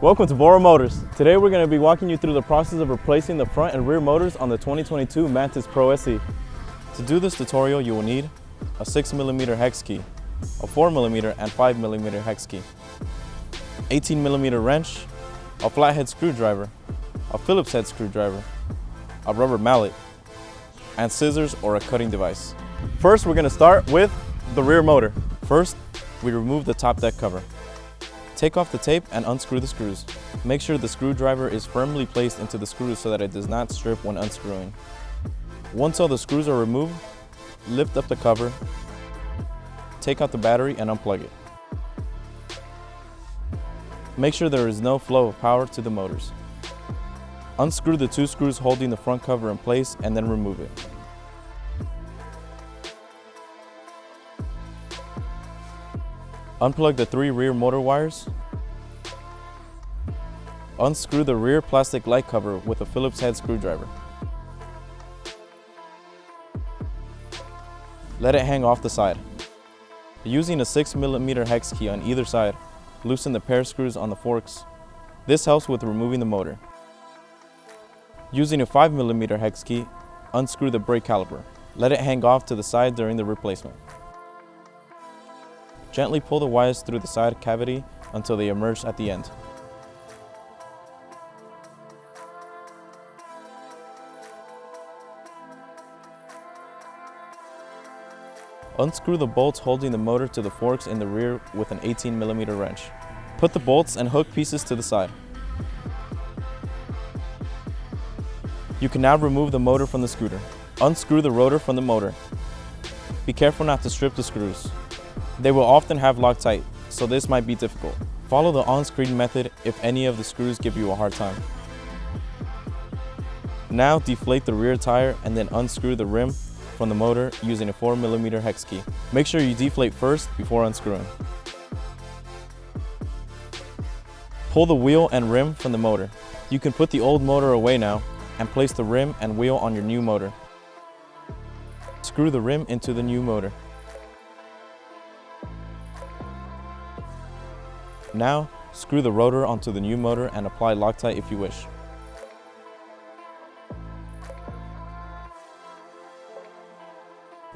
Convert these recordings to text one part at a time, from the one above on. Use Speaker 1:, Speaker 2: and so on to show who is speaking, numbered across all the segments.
Speaker 1: Welcome to VoroMotors. Today we're going to be walking you through the process of replacing the front and rear motors on the 2022 Mantis Pro SE. To do this tutorial, you will need a 6mm hex key, a 4mm and 5mm hex key, 18mm wrench, a flathead screwdriver, a Phillips head screwdriver, a rubber mallet, and scissors or a cutting device. First, we're going to start with the rear motor. First, we remove the top deck cover. Take off the tape and unscrew the screws. Make sure the screwdriver is firmly placed into the screws so that it does not strip when unscrewing. Once all the screws are removed, lift up the cover, take out the battery and unplug it. Make sure there is no flow of power to the motors. Unscrew the 2 screws holding the front cover in place and then remove it. Unplug the 3 rear motor wires. Unscrew the rear plastic light cover with a Phillips head screwdriver. Let it hang off the side. Using a 6mm hex key on either side, loosen the pair screws on the forks. This helps with removing the motor. Using a 5mm hex key, unscrew the brake caliper. Let it hang off to the side during the replacement. Gently pull the wires through the side cavity until they emerge at the end. Unscrew the bolts holding the motor to the forks in the rear with an 18mm wrench. Put the bolts and hook pieces to the side. You can now remove the motor from the scooter. Unscrew the rotor from the motor. Be careful not to strip the screws. They will often have Loctite, so this might be difficult. Follow the on-screen method if any of the screws give you a hard time. Now deflate the rear tire and then unscrew the rim from the motor using a 4mm hex key. Make sure you deflate first before unscrewing. Pull the wheel and rim from the motor. You can put the old motor away now and place the rim and wheel on your new motor. Screw the rim into the new motor. Now, screw the rotor onto the new motor and apply Loctite if you wish.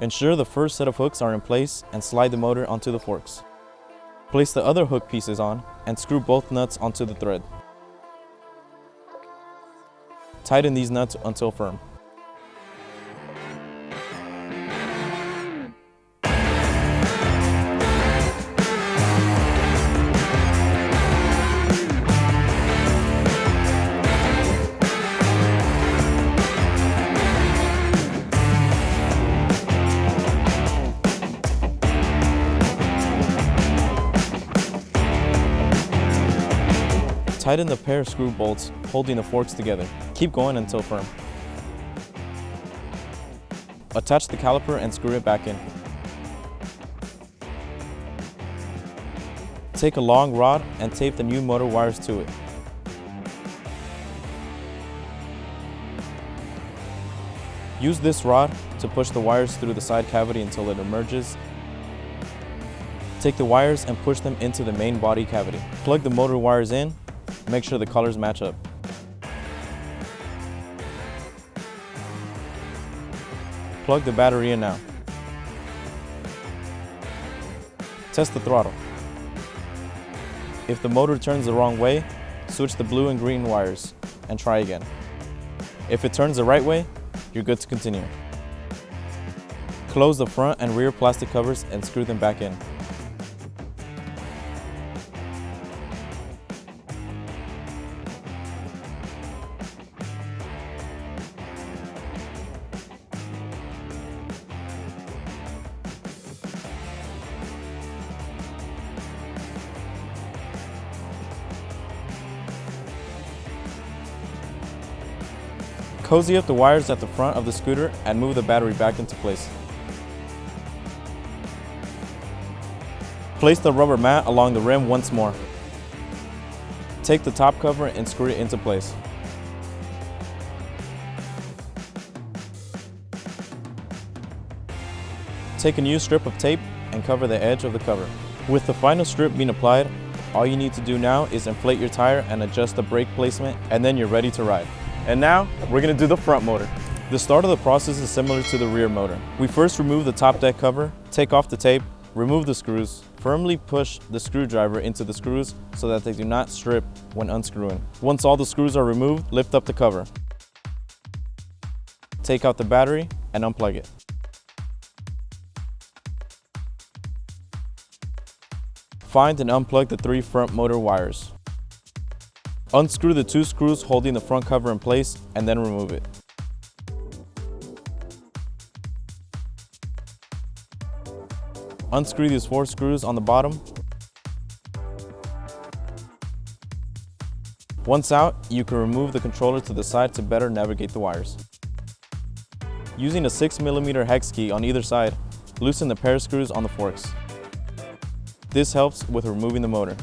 Speaker 1: Ensure the first set of hooks are in place and slide the motor onto the forks. Place the other hook pieces on and screw both nuts onto the thread. Tighten these nuts until firm. Tighten the pair of screw bolts holding the forks together. Keep going until firm. Attach the caliper and screw it back in. Take a long rod and tape the new motor wires to it. Use this rod to push the wires through the side cavity until it emerges. Take the wires and push them into the main body cavity. Plug the motor wires in. Make sure the colors match up. Plug the battery in now. Test the throttle. If the motor turns the wrong way, switch the blue and green wires and try again. If it turns the right way, you're good to continue. Close the front and rear plastic covers and screw them back in. Cozy up the wires at the front of the scooter and move the battery back into place. Place the rubber mat along the rim once more. Take the top cover and screw it into place. Take a new strip of tape and cover the edge of the cover. With the final strip being applied, All you need to do now is inflate your tire and adjust the brake placement, and then you're ready to ride. And now, we're gonna do the front motor. The start of the process is similar to the rear motor. We first remove the top deck cover, take off the tape, remove the screws, firmly push the screwdriver into the screws so that they do not strip when unscrewing. Once all the screws are removed, lift up the cover. Take out the battery and unplug it. Find and unplug the 3 front motor wires. Unscrew the 2 screws holding the front cover in place and then remove it. Unscrew these 4 screws on the bottom. Once out, you can remove the controller to the side to better navigate the wires. Using a 6mm hex key on either side, loosen the pair screws on the forks. This helps with removing the motor.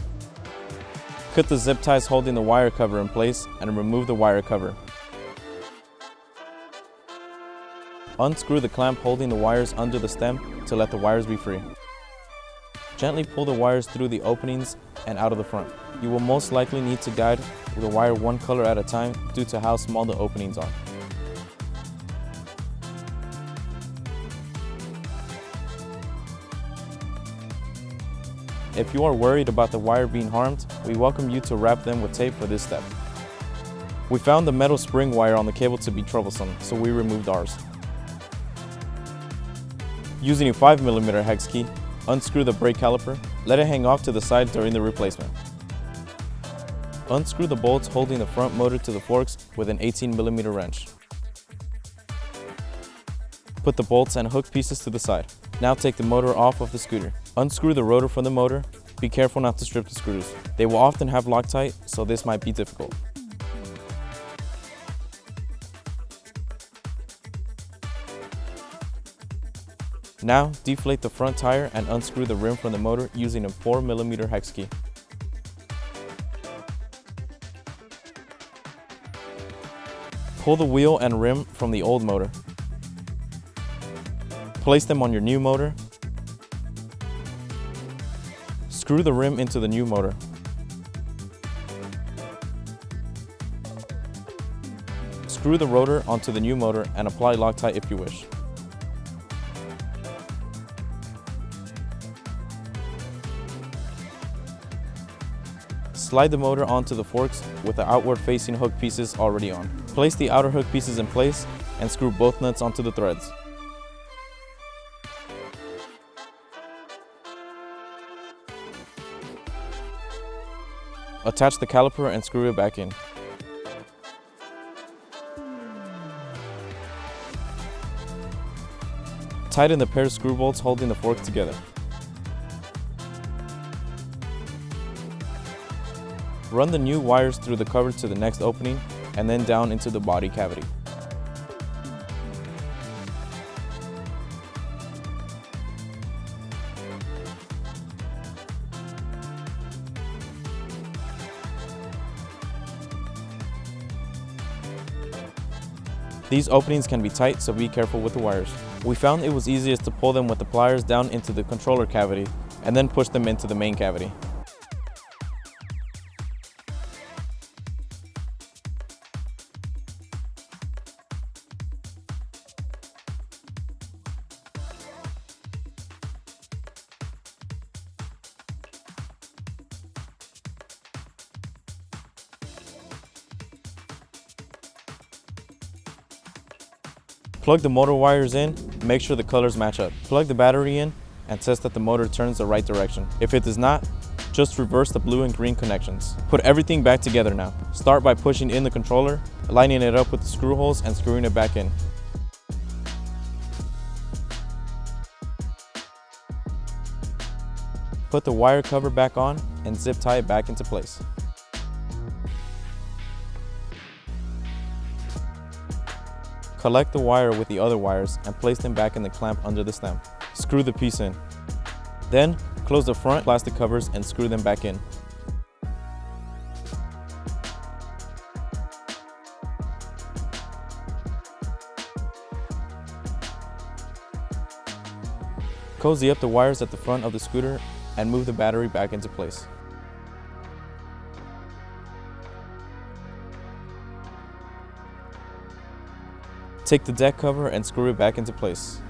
Speaker 1: Cut the zip ties holding the wire cover in place and remove the wire cover. Unscrew the clamp holding the wires under the stem to let the wires be free. Gently pull the wires through the openings and out of the front. You will most likely need to guide the wire one color at a time due to how small the openings are. If you are worried about the wire being harmed, we welcome you to wrap them with tape for this step. We found the metal spring wire on the cable to be troublesome, so we removed ours. Using a 5mm hex key, unscrew the brake caliper, let it hang off to the side during the replacement. Unscrew the bolts holding the front motor to the forks with an 18mm wrench. Put the bolts and hook pieces to the side. Now take the motor off of the scooter. Unscrew the rotor from the motor. Be careful not to strip the screws. They will often have Loctite, so this might be difficult. Now, deflate the front tire and unscrew the rim from the motor using a 4mm hex key. Pull the wheel and rim from the old motor. Place them on your new motor. Screw the rim into the new motor. Screw the rotor onto the new motor and apply Loctite if you wish. Slide the motor onto the forks with the outward facing hook pieces already on. Place the outer hook pieces in place and screw both nuts onto the threads. Attach the caliper and screw it back in. Tighten the pair of screw bolts holding the fork together. Run the new wires through the cover to the next opening and then down into the body cavity. These openings can be tight, so be careful with the wires. We found it was easiest to pull them with the pliers down into the controller cavity and then push them into the main cavity. Plug the motor wires in, make sure the colors match up. Plug the battery in and test that the motor turns the right direction. If it does not, just reverse the blue and green connections. Put everything back together now. Start by pushing in the controller, lining it up with the screw holes and screwing it back in. Put the wire cover back on and zip tie it back into place. Collect the wire with the other wires and place them back in the clamp under the stem. Screw the piece in. Then, close the front plastic covers and screw them back in. Cozy up the wires at the front of the scooter and move the battery back into place. Take the deck cover and screw it back into place.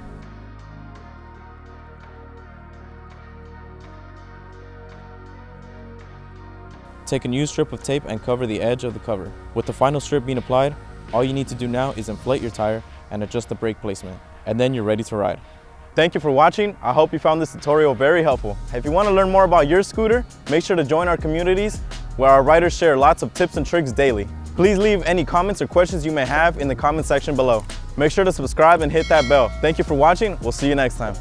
Speaker 1: Take a new strip of tape and cover the edge of the cover. With the final strip being applied, all you need to do now is inflate your tire and adjust the brake placement, and then you're ready to ride. Thank you for watching. I hope you found this tutorial very helpful. If you want to learn more about your scooter, make sure to join our communities where our riders share lots of tips and tricks daily. Please leave any comments or questions you may have in the comment section below. Make sure to subscribe and hit that bell. Thank you for watching. We'll see you next time.